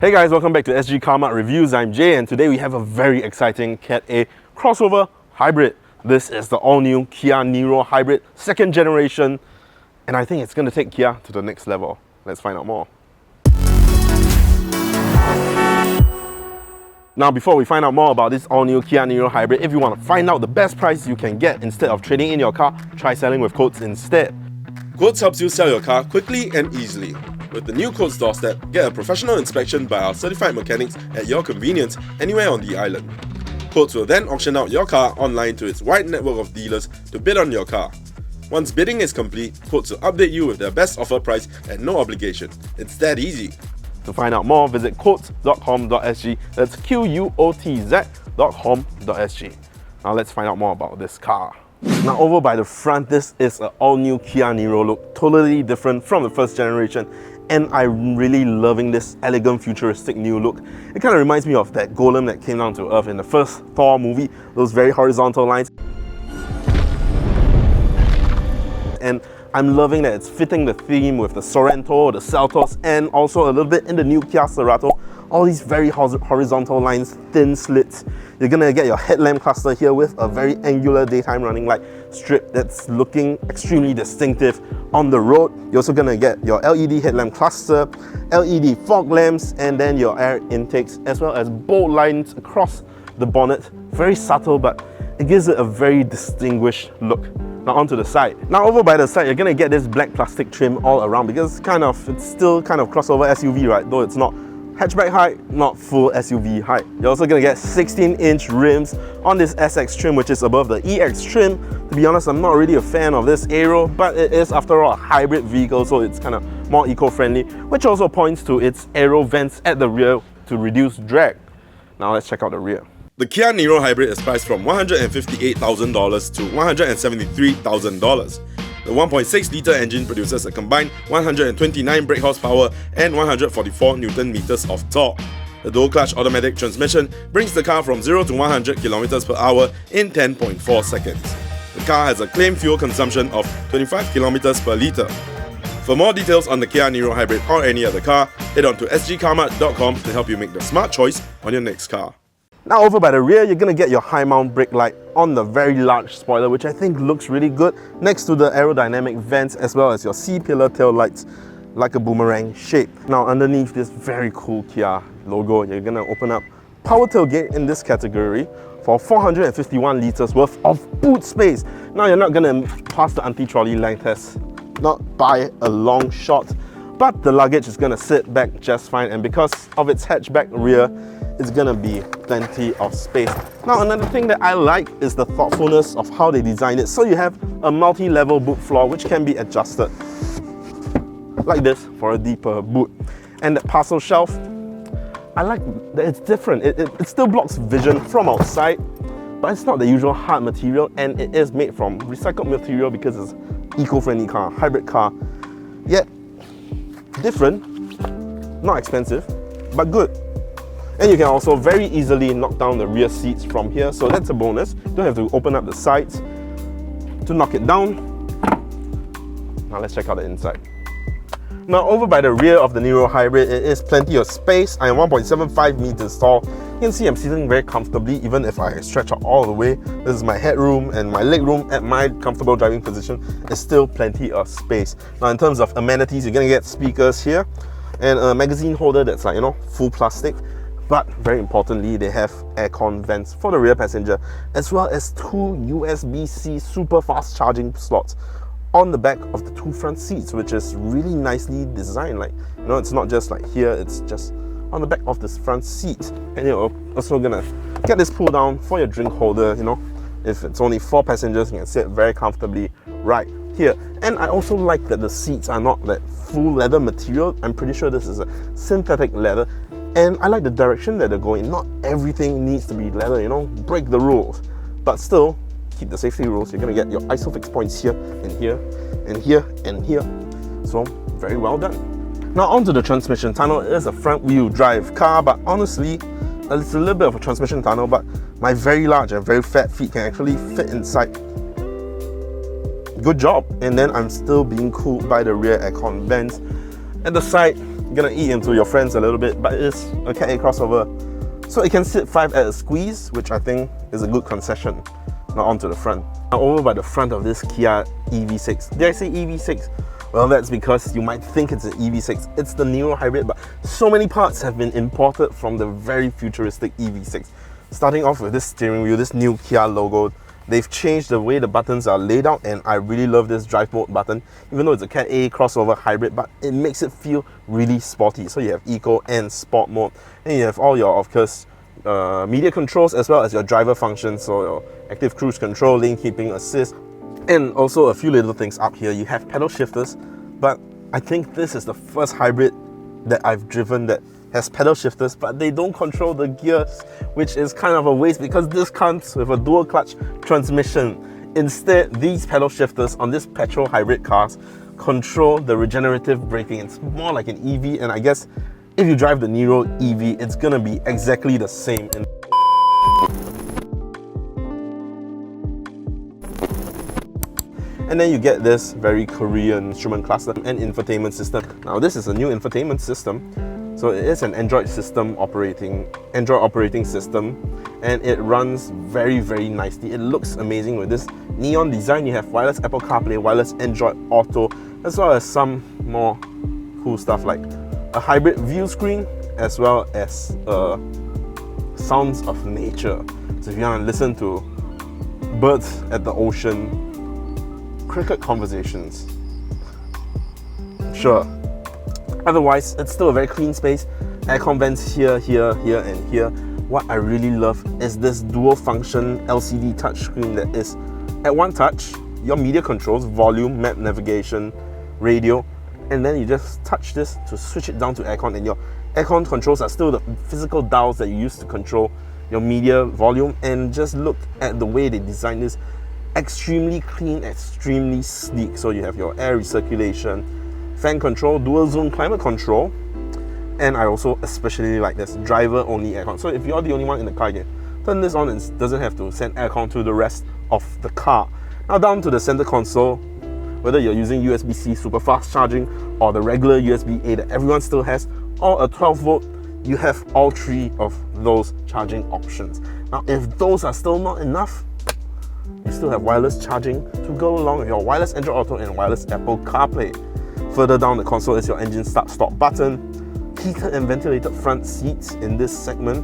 Hey guys, welcome back to Sgcarmart Reviews. I'm Jay and today we have a very exciting Cat A crossover hybrid. This is the all-new Kia Niro hybrid, second generation, and I think it's going to take Kia to the next level. Let's find out more. Now, before we find out more about this all-new Kia Niro hybrid, if you want to find out the best price you can get instead of trading in your car, try selling with Quotz instead. Quotz helps you sell your car quickly and easily. With the new Quotz doorstep, get a professional inspection by our certified mechanics at your convenience anywhere on the island. Quotz will then auction out your car online to its wide network of dealers to bid on your car. Once bidding is complete, Quotz will update you with their best offer price at no obligation. It's that easy. To find out more, visit quotz.com.sg. That's QUOTZ.com.sg. Now let's find out more about this car. Now over by the front, this is an all-new Kia Niro look, totally different from the first generation, and I'm really loving this elegant futuristic new look. It kind of reminds me of that golem that came down to Earth in the first Thor movie, those very horizontal lines. And I'm loving that it's fitting the theme with the Sorento, the Seltos, and also a little bit in the new Kia Cerato. All these very horizontal lines, thin slits. You're gonna get your headlamp cluster here with a very angular daytime running light strip that's looking extremely distinctive on the road. You're also gonna get your LED headlamp cluster, LED fog lamps, and then your air intakes, as well as bold lines across the bonnet. Very subtle, but it gives it a very distinguished look. Now onto the side. Now over by the side, you're gonna get this black plastic trim all around because it's still kind of crossover SUV, right? Though it's not hatchback height, not full SUV height. You're also gonna get 16-inch rims on this SX trim, which is above the EX trim. To be honest, I'm not really a fan of this aero, but it is after all a hybrid vehicle, so it's kind of more eco-friendly, which also points to its aero vents at the rear to reduce drag. Now let's check out the rear. The Kia Niro hybrid is priced from $158,000 to $173,000. The 1.6-litre engine produces a combined 129 brake horsepower and 144 Nm of torque. The dual-clutch automatic transmission brings the car from 0 to 100 km per hour in 10.4 seconds. The car has a claimed fuel consumption of 25 km per litre. For more details on the Kia Niro hybrid or any other car, head on to sgcarmart.com to help you make the smart choice on your next car. Now over by the rear, you're going to get your high mount brake light on the very large spoiler, which I think looks really good, next to the aerodynamic vents as well as your C-pillar tail lights, like a boomerang shape. Now underneath this very cool Kia logo, you're going to open up power tailgate in this category for 451 litres worth of boot space. Now you're not going to pass the anti-trolley length test, not by a long shot, but the luggage is going to sit back just fine, and because of its hatchback rear, it's gonna be plenty of space. Now another thing that I like is the thoughtfulness of how they designed it. So you have a multi-level boot floor which can be adjusted like this for a deeper boot. And that parcel shelf, I like that it's different. It still blocks vision from outside, but it's not the usual hard material, and it is made from recycled material because it's eco-friendly car, hybrid car. Yet different, not expensive, but good. And you can also very easily knock down the rear seats from here, so that's a bonus. You don't have to open up the sides to knock it down. Now let's check out the inside. Now over by the rear of the Niro hybrid, it is plenty of space. I am 1.75 meters tall. You can see I'm sitting very comfortably even if I stretch out all the way. This is my headroom, and my legroom at my comfortable driving position is still plenty of space. Now in terms of amenities, you're gonna get speakers here and a magazine holder that's like, full plastic. But very importantly, they have aircon vents for the rear passenger, as well as two USB-C super fast charging slots on the back of the two front seats, which is really nicely designed. Like, it's not just like here, it's just on the back of this front seat. And you're also gonna get this pull down for your drink holder. If it's only 4 passengers, you can sit very comfortably right here. And I also like that the seats are not that full leather material. I'm pretty sure this is a synthetic leather. And I like the direction that they're going. Not everything needs to be leather, break the rules. But still, keep the safety rules. You're gonna get your ISOFIX points here, and here, and here, and here. So, very well done. Now onto the transmission tunnel. It is a front wheel drive car, but honestly, it's a little bit of a transmission tunnel, but my very large and very fat feet can actually fit inside. Good job. And then I'm still being cooled by the rear aircon vents. At the side, You're gonna eat into your friends a little bit, but it's a Cat A crossover. So it can sit 5 at a squeeze, which I think is a good concession. Now onto the front. Now over by the front of this Kia EV6. Did I say EV6? Well, that's because you might think it's an EV6. It's the Niro hybrid, but so many parts have been imported from the very futuristic EV6. Starting off with this steering wheel, this new Kia logo. They've changed the way the buttons are laid out, and I really love this drive mode button. Even though it's a Cat A crossover hybrid, but it makes it feel really sporty. So you have Eco and Sport mode, and you have all your, of course, media controls as well as your driver functions. So your active cruise control, lane keeping assist, and also a few little things up here. You have pedal shifters, but I think this is the first hybrid that I've driven that has pedal shifters, but they don't control the gears, which is kind of a waste because this comes with a dual clutch transmission. Instead, these pedal shifters on this petrol hybrid cars control the regenerative braking. It's more like an EV, and I guess if you drive the Niro EV, it's gonna be exactly the same. And then you get this very Korean instrument cluster and infotainment system. Now this is a new infotainment system. So it is an Android operating system, and it runs very, very nicely. It looks amazing with this neon design. You have wireless Apple CarPlay, wireless Android Auto, as well as some more cool stuff like a hybrid view screen, as well as sounds of nature. So if you want to listen to birds at the ocean, cricket conversations, sure. Otherwise, it's still a very clean space. Aircon vents here, here, here, and here. What I really love is this dual function LCD touchscreen that is, at one touch, your media controls, volume, map navigation, radio, and then you just touch this to switch it down to aircon, and your aircon controls are still the physical dials that you use to control your media volume. And just look at the way they designed this. Extremely clean, extremely sleek. So you have your air recirculation, fan control, dual zone climate control, and I also especially like this driver only aircon. So if you're the only one in the car, you can turn this on and it doesn't have to send aircon to the rest of the car. Now down to the center console, whether you're using USB-C super fast charging or the regular USB-A that everyone still has, or a 12 volt, you have all three of those charging options. Now if those are still not enough, you still have wireless charging to go along with your wireless Android Auto and wireless Apple CarPlay. Further down the console is your engine start-stop button, heated and ventilated front seats in this segment,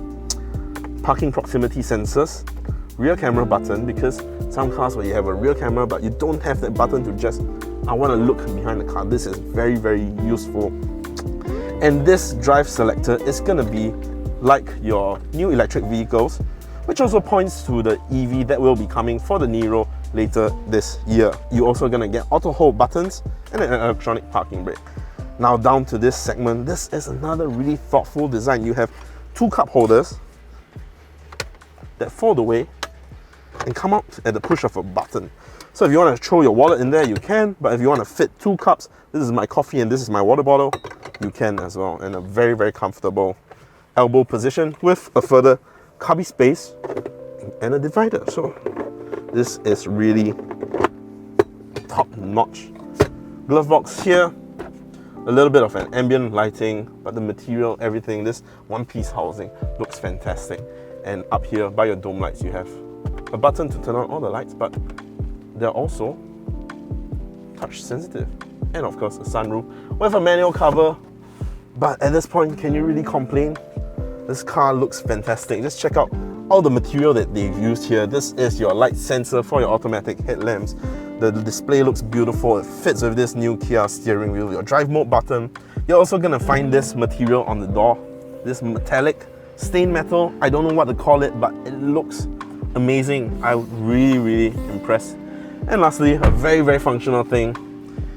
parking proximity sensors, rear camera button, because some cars where you have a rear camera but you don't have that button to just, I want to look behind the car. This is very, very useful. And this drive selector is going to be like your new electric vehicles, which also points to the EV that will be coming for the Niro later this year. You're also gonna get auto hold buttons and an electronic parking brake. Now down to this segment, this is another really thoughtful design. You have two cup holders that fold away and come out at the push of a button. So if you want to throw your wallet in there, you can, but if you want to fit two cups, this is my coffee and this is my water bottle, you can as well. And a very, very comfortable elbow position with a further cubby space and a divider. So this is really top notch. Glove box here, a little bit of an ambient lighting, but the material, everything, this one-piece housing looks fantastic. And up here by your dome lights, you have a button to turn on all the lights, but they're also touch sensitive. And of course a sunroof with a manual cover. But at this point, can you really complain? This car looks fantastic. Just check out all the material that they've used here. This is your light sensor for your automatic headlamps. The display looks beautiful. It fits with this new Kia steering wheel. Your drive mode button. You're also gonna find this material on the door. This metallic stained metal. I don't know what to call it, but it looks amazing. I'm really, really impressed. And lastly, a very, very functional thing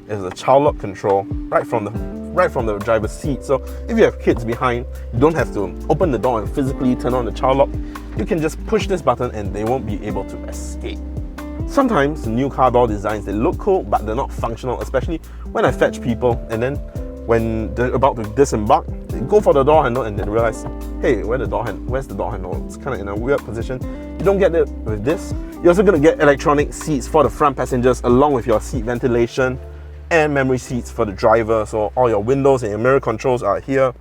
is the child lock control right from the driver's seat. So if you have kids behind, you don't have to open the door and physically turn on the child lock. You can just push this button and they won't be able to escape. Sometimes the new car door designs, they look cool, but they're not functional, especially when I fetch people and then when they're about to disembark, they go for the door handle and then realize, hey, where's the door handle? It's kind of in a weird position. You don't get it with this. You're also going to get electronic seats for the front passengers along with your seat ventilation. and memory seats for the driver. So all your windows and your mirror controls are here.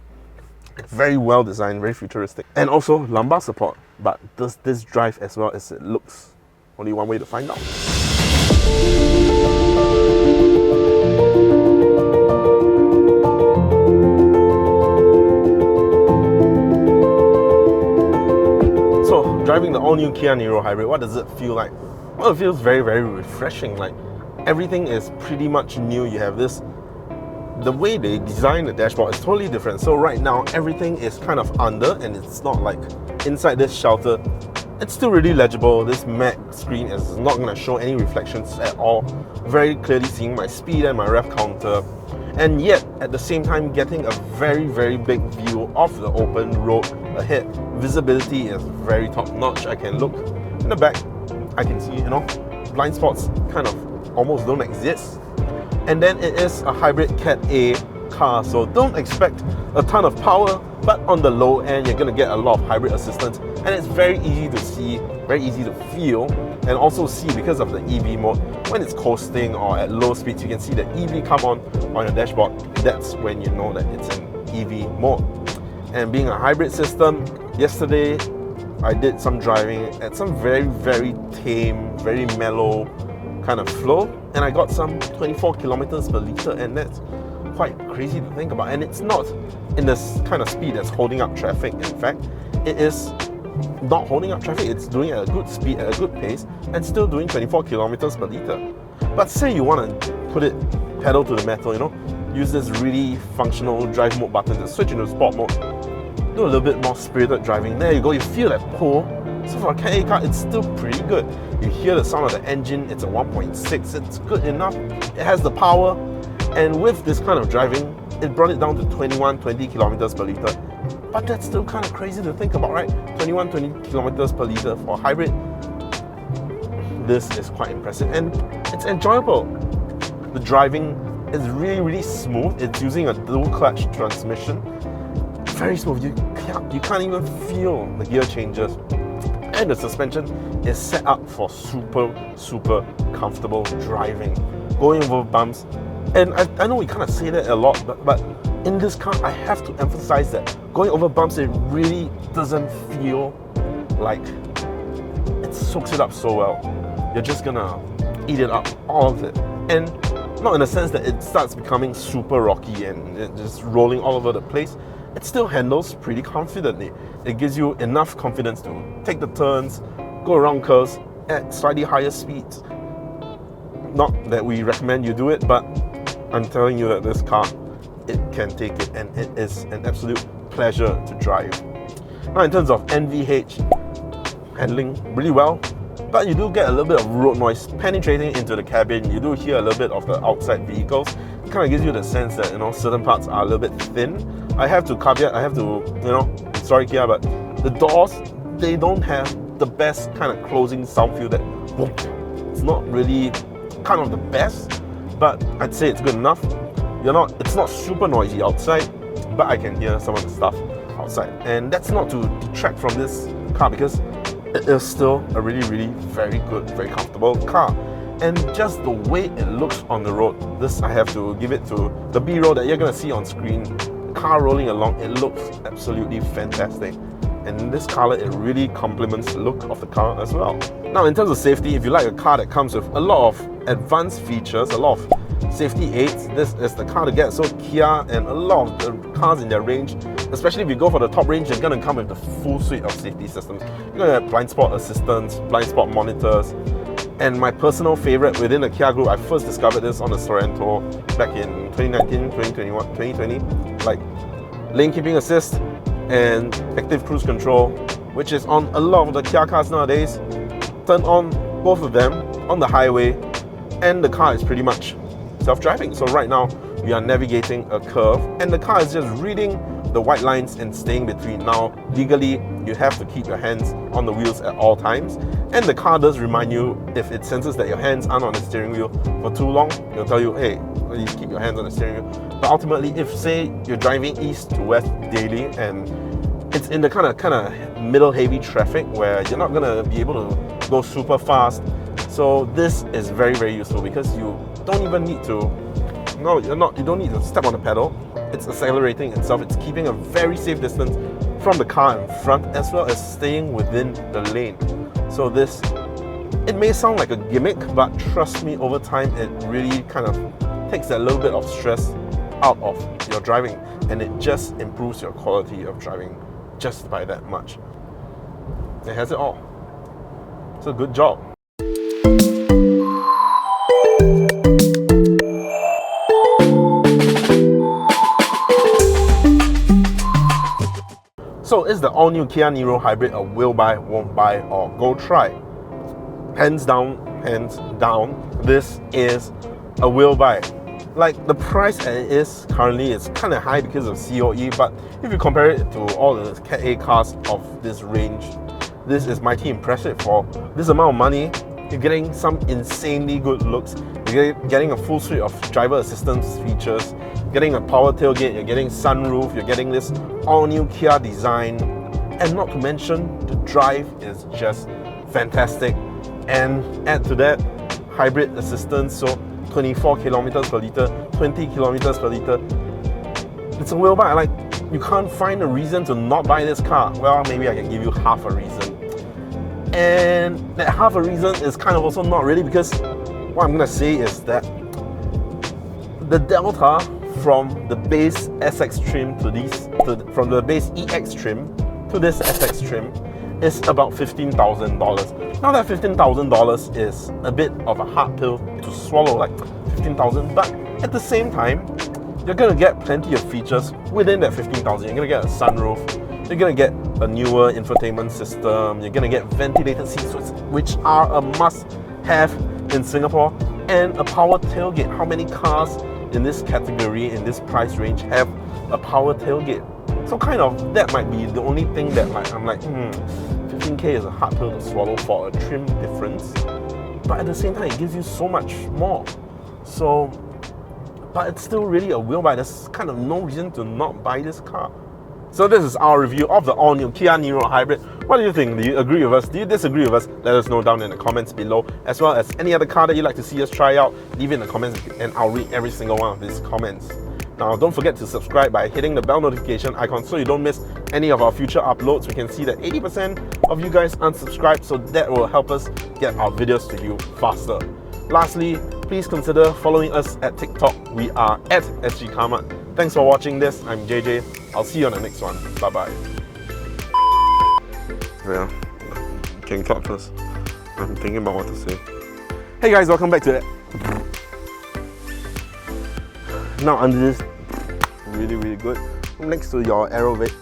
Very well designed, very futuristic. And also lumbar support. But does this drive as well as it looks? Only one way to find out. So, driving the all-new Kia Niro hybrid, what does it feel like? Well, it feels very, very refreshing. Like, everything is pretty much new. You have this, the way they design the dashboard is totally different. So right now, everything is kind of under, and it's not like inside this shelter. It's still really legible. This matte screen is not going to show any reflections at all. Very clearly seeing my speed and my rev counter. And yet, at the same time, getting a very, very big view of the open road ahead. Visibility is very top notch. I can look in the back. I can see, blind spots kind of almost don't exist. And then it is a hybrid Cat A car, so don't expect a ton of power, but on the low end, you're going to get a lot of hybrid assistance, and it's very easy to see, very easy to feel, and also see because of the EV mode. When it's coasting or at low speeds, you can see the EV come on your dashboard. That's when you know that it's in EV mode. And being a hybrid system, yesterday I did some driving at some very, very tame, very mellow kind of flow, and I got some 24 kilometers per liter, and that's quite crazy to think about. And it's not in this kind of speed that's holding up traffic. In fact, it is not holding up traffic. It's doing it at a good speed, at a good pace, and still doing 24 kilometers per liter. But say you want to put it pedal to the metal, use this really functional drive mode button to switch into sport mode, do a little bit more spirited driving. There you go, you feel that pull. So for a Cat A car, it's still pretty good. You hear the sound of the engine. It's a 1.6, it's good enough. It has the power, and with this kind of driving, it brought it down to 20 kilometers per liter. But that's still kind of crazy to think about, right? 20 kilometers per liter for hybrid. This is quite impressive, and it's enjoyable. The driving is really, really smooth. It's using a dual clutch transmission. Very smooth. You can't even feel the gear changes. And the suspension is set up for super, super comfortable driving. Going over bumps. And I know we kind of say that a lot, but in this car, I have to emphasize that going over bumps, it really doesn't feel like it soaks it up so well. You're just gonna eat it up, all of it. And not in the sense that it starts becoming super rocky and just rolling all over the place. It still handles pretty confidently. It gives you enough confidence to take the turns, go around curves at slightly higher speeds. Not that we recommend you do it, but I'm telling you that this car, it can take it, and it is an absolute pleasure to drive. Now in terms of NVH, handling really well, but you do get a little bit of road noise penetrating into the cabin. You do hear a little bit of the outside vehicles. It kind of gives you the sense that certain parts are a little bit thin. I have to caveat, sorry Kia, but the doors, they don't have the best kind of closing sound feel. That it's not really kind of the best, but I'd say it's good enough. It's not super noisy outside, but I can hear some of the stuff outside, and that's not to detract from this car because it is still a really, really very good, very comfortable car. And just the way it looks on the road, this I have to give it to the B-roll that you're gonna see on screen. Car rolling along, it looks absolutely fantastic. And in this color, it really complements the look of the car as well. Now, in terms of safety, if you like a car that comes with a lot of advanced features, a lot of safety aids, this is the car to get. So Kia and a lot of the cars in their range, especially if you go for the top range, they're gonna come with the full suite of safety systems. You're gonna have blind spot assistance, blind spot monitors, and my personal favorite within the Kia group, I first discovered this on the Sorento back in 2019, 2021, 2020, like lane keeping assist and active cruise control, which is on a lot of the Kia cars nowadays. Turn on both of them on the highway, and the car is pretty much self-driving. So right now, we are navigating a curve, and the car is just reading the white lines and staying between. Now, legally, you have to keep your hands on the wheels at all times, and the car does remind you, if it senses that your hands aren't on the steering wheel for too long, it'll tell you, hey, please keep your hands on the steering wheel. But ultimately, if say you're driving east to west daily and it's in the kind of middle heavy traffic where you're not gonna be able to go super fast, so this is very, very useful because you don't even need to No, you're not. You don't need to step on the pedal. It's accelerating itself. It's keeping a very safe distance from the car in front as well as staying within the lane. So this, it may sound like a gimmick, but trust me, over time it really kind of takes that little bit of stress out of your driving, and it just improves your quality of driving just by that much. It has it all. It's a good job. So is the all-new Kia Niro Hybrid a will buy, won't buy, or go try? Hands down, this is a will buy. Like, the price it is currently is kind of high because of COE, but if you compare it to all the Cat A cars of this range, this is mighty impressive. For this amount of money, you're getting some insanely good looks, you're getting a full suite of driver assistance features, getting a power tailgate, you're getting sunroof, you're getting this all-new Kia design, and not to mention the drive is just fantastic. And add to that hybrid assistance, so 24 kilometers per liter, 20 kilometers per liter. It's a will buy. Like, you can't find a reason to not buy this car. Well, maybe I can give you half a reason. And that half a reason is kind of also not really, because what I'm gonna say is that the delta from the base SX trim from the base EX trim to this SX trim is about $15,000. Now that $15,000 is a bit of a hard pill to swallow, like 15,000, but at the same time, you're gonna get plenty of features within that 15,000. You're gonna get a sunroof, you're gonna get a newer infotainment system, you're gonna get ventilated seats, which are a must-have in Singapore, and a power tailgate. How many cars in this category, in this price range, have a power tailgate? So kind of, that might be the only thing that I'm like, 15K is a hard pill to swallow for a trim difference. But at the same time, it gives you so much more. So, but it's still really a will buy. There's kind of no reason to not buy this car. So this is our review of the all-new Kia Niro Hybrid. What do you think? Do you agree with us? Do you disagree with us? Let us know down in the comments below, as well as any other car that you'd like to see us try out. Leave it in the comments and I'll read every single one of these comments. Now, don't forget to subscribe by hitting the bell notification icon so you don't miss any of our future uploads. We can see that 80% of you guys unsubscribed, so that will help us get our videos to you faster. Lastly, please consider following us at TikTok. We are at Sgcarmart. Thanks for watching this. I'm JJ. I'll see you on the next one. Bye-bye. Yeah, can clap first. I'm thinking about what to say. Hey guys, welcome back to it. Now under this, really good. Next to your aerodynamic.